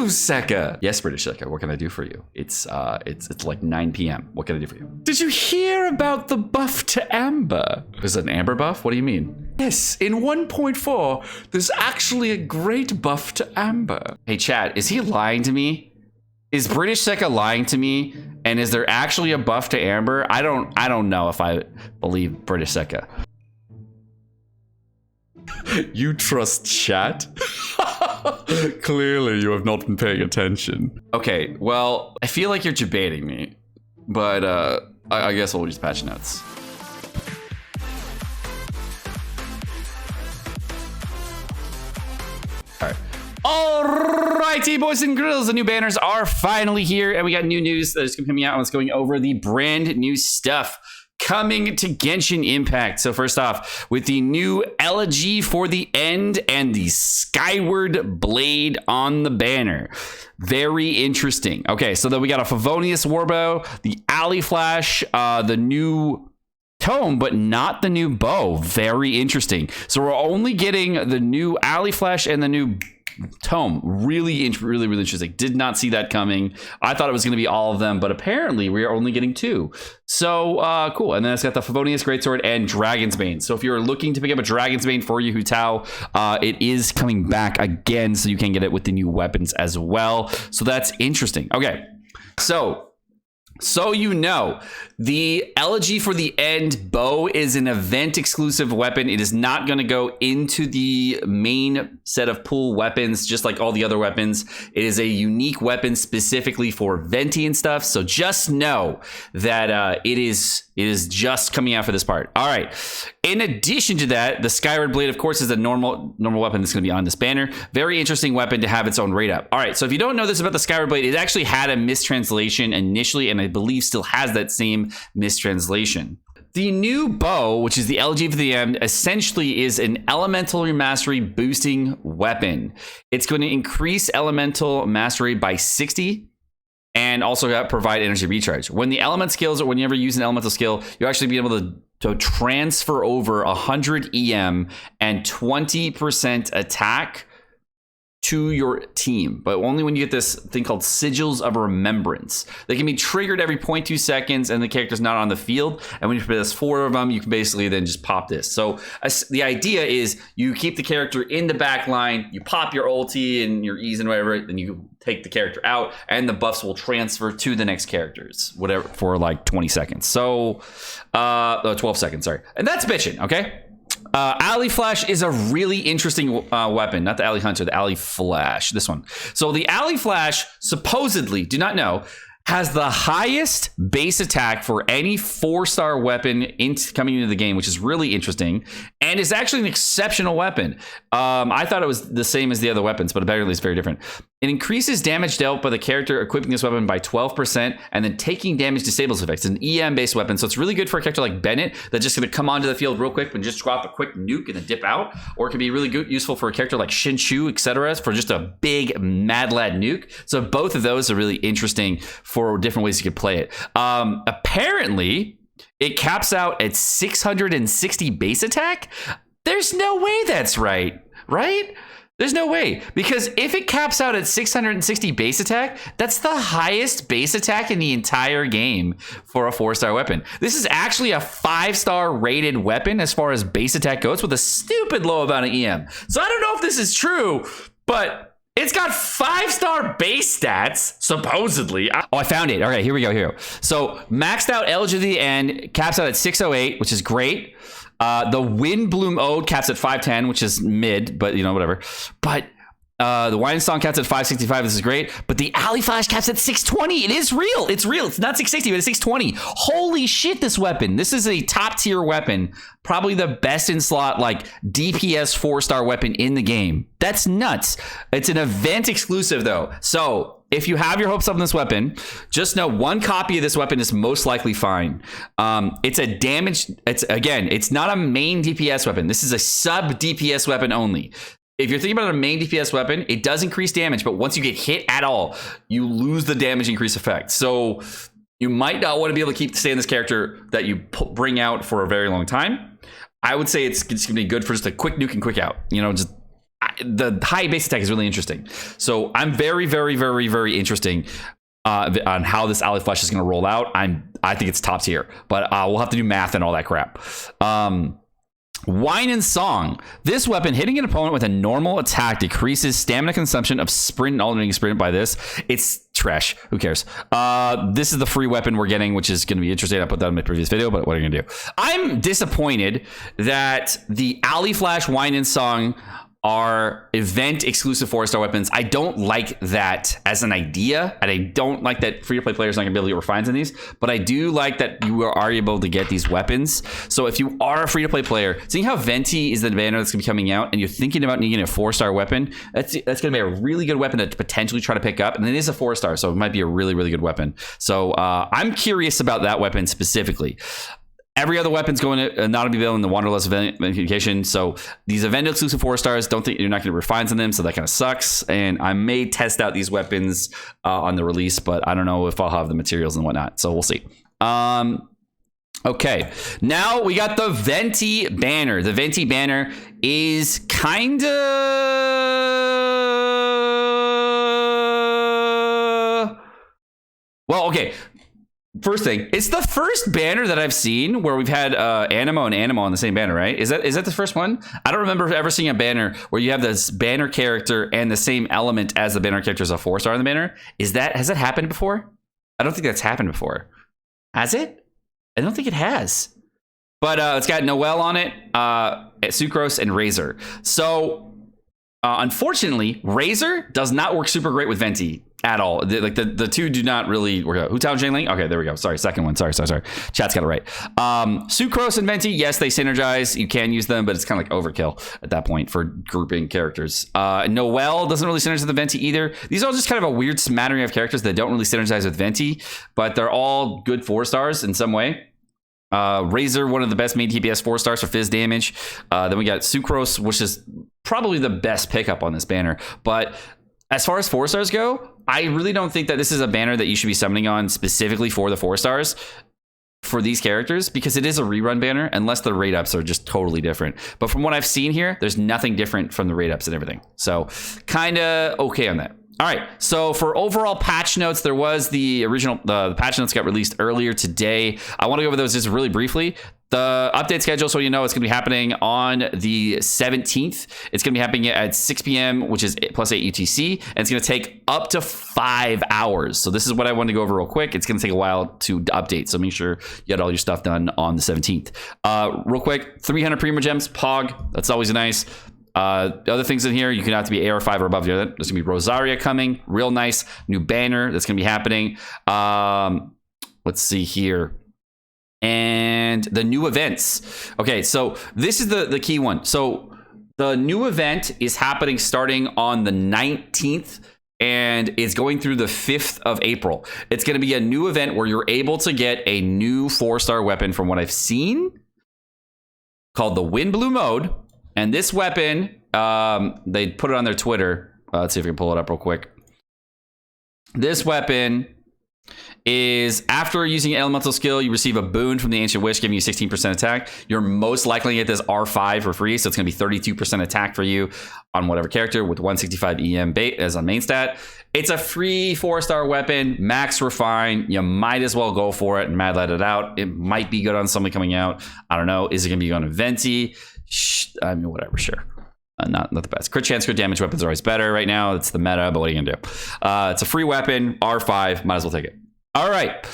Seka. Yes, British Seka. What can I do for you? It's like 9 p.m. What can I do for you? Did you hear about the buff to Amber? Is it an Amber buff? What do you mean? Yes, in 1.4, there's actually a great buff to Amber. Hey, chat, is he lying to me? Is British Seka lying to me? And is there actually a buff to Amber? I don't know if I believe British Seka. You trust chat? Clearly, you have not been paying attention. Okay, well, I feel like you're Jebaiting me, but I guess we'll just patch notes. Alrighty, boys and girls, the new banners are finally here, and we got new news that is coming out, and it's going over the brand new stuff coming to Genshin Impact. So first off, with the new elegy for the end and the skyward blade on the banner. Very interesting. Okay, so then we got a Favonius Warbow, the Alley Flash, the new tome, but not the new bow. Very interesting. So we're only getting the new Alley Flash and the new tome. Really interesting. Did not see that coming. I thought it was going to be all of them, but apparently we are only getting 2. So cool. And then it's got the Favonius Greatsword and Dragon's Bane. So if you're looking to pick up a Dragon's Bane for Yu Hu Tao, it is coming back again, so you can get it with the new weapons as well. So that's interesting. Okay, so you know, the Elegy for the End bow is an event exclusive weapon. It is not going to go into the main set of pool weapons, just like all the other weapons. It is a unique weapon specifically for Venti and stuff. So just know that it is just coming out for this part. All right. In addition to that, the Skyward Blade, of course, is a normal weapon that's going to be on this banner. Very interesting weapon to have its own rate up. All right. So if you don't know this about the Skyward Blade, it actually had a mistranslation initially, and I believe still has that same mistranslation. The new bow, which is the LG for the end, essentially is an elemental mastery boosting weapon. It's going to increase elemental mastery by 60 and also provide energy recharge. When the element skills, or whenever you use an elemental skill, you'll actually be able to transfer over 100 EM and 20% attack to your team, but only when you get this thing called Sigils of Remembrance. They can be triggered every 0.2 seconds and the character's not on the field. And when you press 4 of them, you can basically then just pop this. So the idea is you keep the character in the back line, you pop your ulti and your E's and whatever, then you take the character out and the buffs will transfer to the next characters, whatever, for like 20 seconds. So 12 seconds, sorry. And that's bitchin', okay? Alley Flash is a really interesting weapon. Not the Alley Hunter, the Alley Flash. This one. So the Alley Flash, supposedly, do not know, has the highest base attack for any 4-star weapon coming into the game, which is really interesting, and is actually an exceptional weapon. I thought it was the same as the other weapons, but apparently it's very different. It increases damage dealt by the character equipping this weapon by 12%, and then taking damage disables effects. It's an EM-based weapon, so it's really good for a character like Bennett that's just going to come onto the field real quick and just drop a quick nuke and then dip out, or it can be really good, useful for a character like Shinchu, etc., for just a big Mad Lad nuke. So both of those are really interesting for different ways you could play it. Apparently, it caps out at 660 base attack. There's no way that's right? There's no way, because if it caps out at 660 base attack, that's the highest base attack in the entire game for a 4-star weapon. This is actually a 5-star rated weapon as far as base attack goes, with a stupid low amount of EM. So I don't know if this is true, but it's got 5-star base stats, supposedly. Oh, I found it. All right, here we go. So maxed out Elegy of the End caps out at 608, which is great. The Wind Bloom Ode caps at 510, which is mid, but you know, whatever. But the Wine Song caps at 565. This is great. But the Alley Flash caps at 620. It is real. It's real. It's not 660, but it's 620. Holy shit, this weapon. This is a top tier weapon. Probably the best in slot, like DPS 4-star weapon in the game. That's nuts. It's an event exclusive though. So if you have your hopes up on this weapon, just know one copy of this weapon is most likely fine. It's a damage. It's not a main DPS weapon. This is a sub DPS weapon only. If you're thinking about a main DPS weapon, it does increase damage, but once you get hit at all, you lose the damage increase effect. So you might not want to be able to stay in this character that you bring out for a very long time. I would say it's going to be good for just a quick nuke and quick out. You know, just the high base attack is really interesting. So I'm very, very, very, very interesting on how this Ally Flash is going to roll out. I think it's top tier, but we'll have to do math and all that crap. Wine and Song. This weapon, hitting an opponent with a normal attack, decreases stamina consumption of sprint and alternating sprint by this. It's trash. Who cares? This is the free weapon we're getting, which is going to be interesting. I put that in my previous video, but what are you going to do? I'm disappointed that the Ally Flash, Wine and Song are event exclusive 4-star weapons. I don't like that as an idea, and I don't like that free-to-play players aren't gonna be able to get refines in these, but I do like that you are able to get these weapons. So if you are a free-to-play player, seeing how Venti is the banner that's gonna be coming out and you're thinking about needing a 4-star weapon, that's gonna be a really good weapon to potentially try to pick up, and it is a 4-star, so it might be a really, really good weapon. So I'm curious about that weapon specifically. Every other weapon's going to not be available in the Wanderlust event communication. So these event exclusive 4-stars, don't think you're not going to refines on them. So that kind of sucks. And I may test out these weapons on the release, but I don't know if I'll have the materials and whatnot. So we'll see. Okay, now we got the Venti banner. The Venti banner is kind of... Well, okay. First thing, it's the first banner that I've seen where we've had Animo and Animo on the same banner, right? Is that the first one? I don't remember ever seeing a banner where you have this banner character and the same element as the banner character as a 4-star in the banner. Has that happened before? I don't think that's happened before. Has it? I don't think it has. But it's got Noelle on it, Sucrose, and Razor. So unfortunately, Razor does not work super great with Venti at all. The two do not really work out. Hutao Jingling? Okay, there we go. Sorry, second one. Sorry. Chat's got it right. Sucrose and Venti, yes, they synergize. You can use them, but it's kind of like overkill at that point for grouping characters. Noelle doesn't really synergize with the Venti either. These are all just kind of a weird smattering of characters that don't really synergize with Venti, but they're all good 4-stars in some way. Razor, one of the best main DPS 4-stars for fizz damage. Then we got Sucrose, which is probably the best pickup on this banner. But as far as 4-stars go, I really don't think that this is a banner that you should be summoning on specifically for the 4-stars for these characters, because it is a rerun banner, unless the rate ups are just totally different. But from what I've seen here, there's nothing different from the rate ups and everything. So kind of okay on that. All right, so for overall patch notes, there was the original, the patch notes got released earlier today. I want to go over those just really briefly. The update schedule, so you know, it's going to be happening on the 17th. It's going to be happening at 6 p.m., which is +8 UTC, and it's going to take up to 5 hours. So this is what I wanted to go over real quick. It's going to take a while to update, so make sure you get all your stuff done on the 17th. Real quick, 300 Primo Gems, Pog. That's always nice. Other things in here, you can have to be AR5 or above. There's gonna be Rosaria coming, real nice new banner that's gonna be happening. Let's see here, and the new events. Okay, so this is the key one. So the new event is happening starting on the 19th, and it's going through the 5th of April. It's gonna be a new event where you're able to get a new 4-star weapon from what I've seen, called the Wind Blue Mode. And this weapon, they put it on their Twitter. Let's see if we can pull it up real quick. This weapon is, after using elemental skill, you receive a boon from the Ancient Wish, giving you 16% attack. You're most likely to get this R5 for free, so it's going to be 32% attack for you on whatever character with 165 EM bait as a main stat. It's a free 4-star weapon, max refine. You might as well go for it and mad let it out. It might be good on somebody coming out. I don't know. Is it going to be on a Venti? I mean, whatever, sure. Not the best. Crit chance, crit damage weapons are always better right now. It's the meta, but what are you gonna do? It's a free weapon, R5, might as well take it. All right.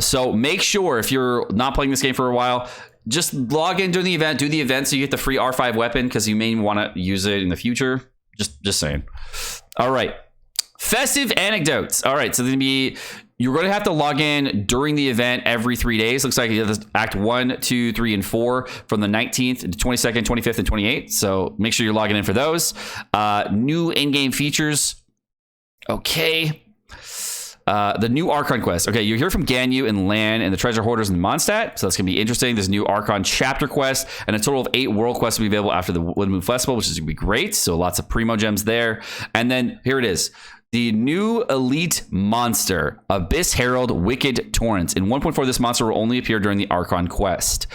So make sure, if you're not playing this game for a while, just log in during the event, do the event so you get the free R5 weapon, because you may want to use it in the future. Just saying. All right. Festive anecdotes. All right, so you're going to have to log in during the event every 3 days. Looks like it's Act 1, 2, 3, and 4 from the 19th, the 22nd, 25th, and 28th. So make sure you're logging in for those. New in-game features. Okay. The new Archon quest. Okay, you hear from Ganyu and Lan and the treasure hoarders in Mondstadt. So that's going to be interesting. There's a new Archon chapter quest, and a total of 8 world quests will be available after the Wood Moon Festival, which is going to be great. So lots of Primo Gems there. And then here it is. The new elite monster, Abyss Herald Wicked Torrents. In 1.4, this monster will only appear during the Archon quest.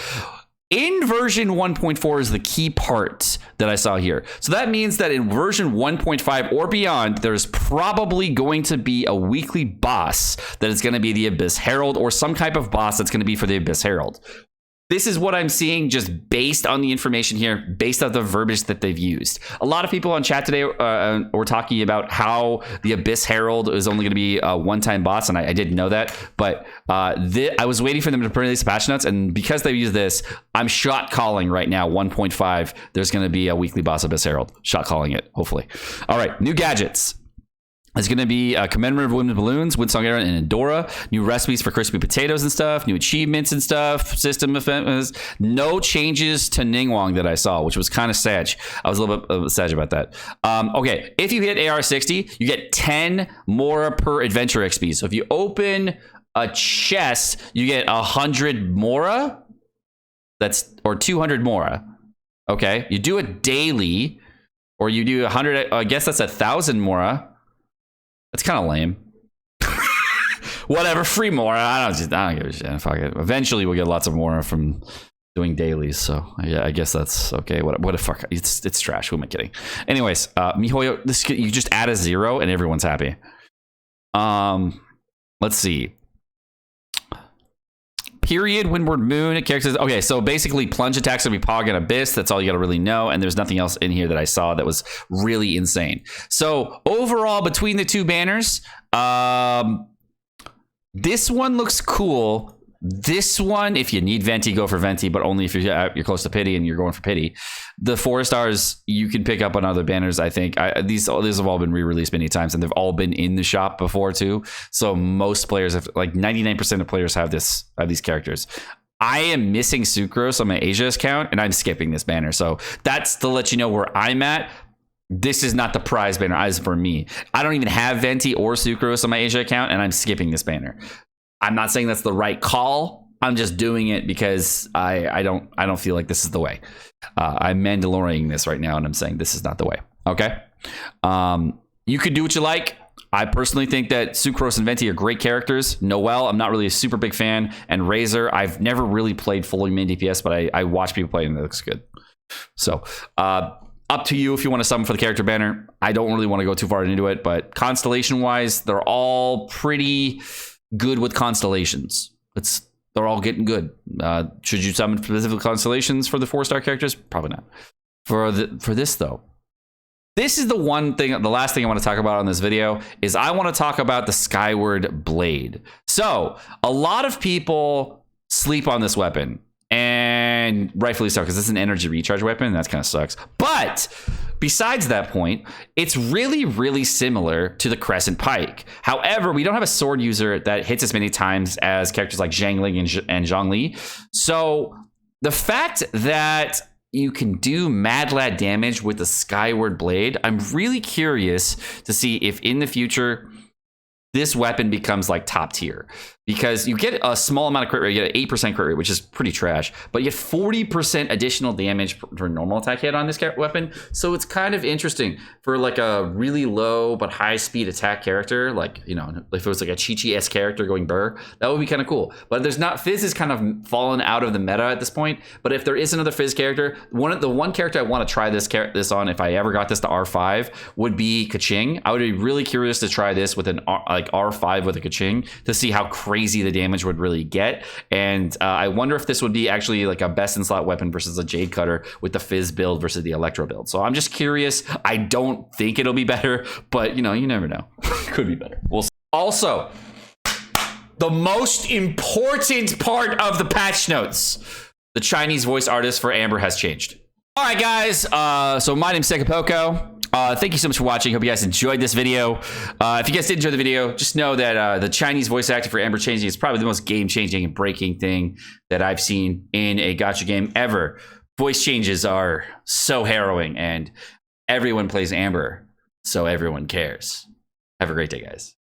in version 1.4 is the key part that I saw here. So that means that in version 1.5 or beyond, there's probably going to be a weekly boss that is going to be the Abyss Herald, or some type of boss that's going to be for the Abyss Herald. This is what I'm seeing just based on the information here, based on the verbiage that they've used. A lot of people on chat today were talking about how the Abyss Herald is only going to be a one-time boss, and I didn't know that. But I was waiting for them to release patch notes, and because they use this, I'm shot calling right now 1.5. There's going to be a weekly boss Abyss Herald. Shot calling it, hopefully. All right, new gadgets. It's going to be commemorative wooden balloons, Windsong Era, and Endora. New recipes for crispy potatoes and stuff. New achievements and stuff. System offenses. No changes to Ningguang that I saw, which was kind of sad. I was a little bit sad about that. Okay, if you hit AR60, you get 10 more per adventure XP. So if you open a chest, you get 100 Mora. Or 200 Mora. Okay, you do it daily, or you do 100. I guess that's 1,000 Mora. That's kind of lame. Whatever, free Mora. I don't give a shit. Fuck it. Eventually, we'll get lots of Mora from doing dailies. So yeah, I guess that's okay. What the fuck? It's trash. Who am I kidding? Anyways, Mihoyo, you just add a 0 and everyone's happy. Let's see. Period, Windward Moon, characters. Okay, so basically plunge attacks will be Pog and Abyss. That's all you got to really know. And there's nothing else in here that I saw that was really insane. So overall, between the two banners, this one looks cool. This one, if you need Venti, go for Venti, but only if you're close to Pity and you're going for Pity. The 4 stars you can pick up on other banners. I think these have all been re-released many times, and they've all been in the shop before too. So most players have, like 99% of players have these characters. I am missing Sucrose on my Asia account, and I'm skipping this banner. So that's to let you know where I'm at. This is not the prize banner as for me. I don't even have Venti or Sucrose on my Asia account, and I'm skipping this banner. I'm not saying that's the right call. I'm just doing it because I don't feel like this is the way. I'm Mandalorianing this right now, and I'm saying this is not the way. Okay. You could do what you like. I personally think that Sucrose and Venti are great characters. Noelle, I'm not really a super big fan, and Razor, I've never really played fully main DPS, but I watch people play and it looks good. So up to you if you want to summon for the character banner. I don't really want to go too far into it, but constellation wise, they're all pretty good with constellations. They're all getting good. Should you summon specific constellations for the 4-star characters? Probably not. For this though, this is the last thing I want to talk about on this video is I want to talk about the Skyward Blade. So a lot of people sleep on this weapon, and rightfully so, because it's an energy recharge weapon, and that kind of sucks. But besides that point, it's really, really similar to the Crescent Pike. However, we don't have a sword user that hits as many times as characters like Zhang Ling and Zhang Li. So the fact that you can do mad lad damage with the Skyward Blade, I'm really curious to see if in the future this weapon becomes like top tier, because you get a small amount of crit rate. You get an 8% crit rate, which is pretty trash, but you get 40% additional damage for normal attack hit on this weapon. So it's kind of interesting for like a really low but high speed attack character. Like, you know, if it was like a Chi-Chi-esque character going burr, that would be kind of cool. But there's not, Fizz is kind of fallen out of the meta at this point. But if there is another Fizz character, the one character I want to try this on, if I ever got this to R5, would be Kaching. I would be really curious to try this with an R5 with a Kaching to see how crazy the damage would really get. And I wonder if this would be actually like a best in slot weapon versus a Jade Cutter with the Fizz build versus the Electro build. So I'm just curious. I don't think it'll be better, but you know, you never know. Could be better. We'll see. Also, the most important part of the patch notes, the Chinese voice artist for Amber has changed. All right, guys. So my name's Sekapoko. Thank you so much for watching. Hope you guys enjoyed this video. If you guys did enjoy the video, just know that the Chinese voice actor for Amber changing is probably the most game-changing and breaking thing that I've seen in a gacha game ever. Voice changes are so harrowing, and everyone plays Amber, so everyone cares. Have a great day, guys.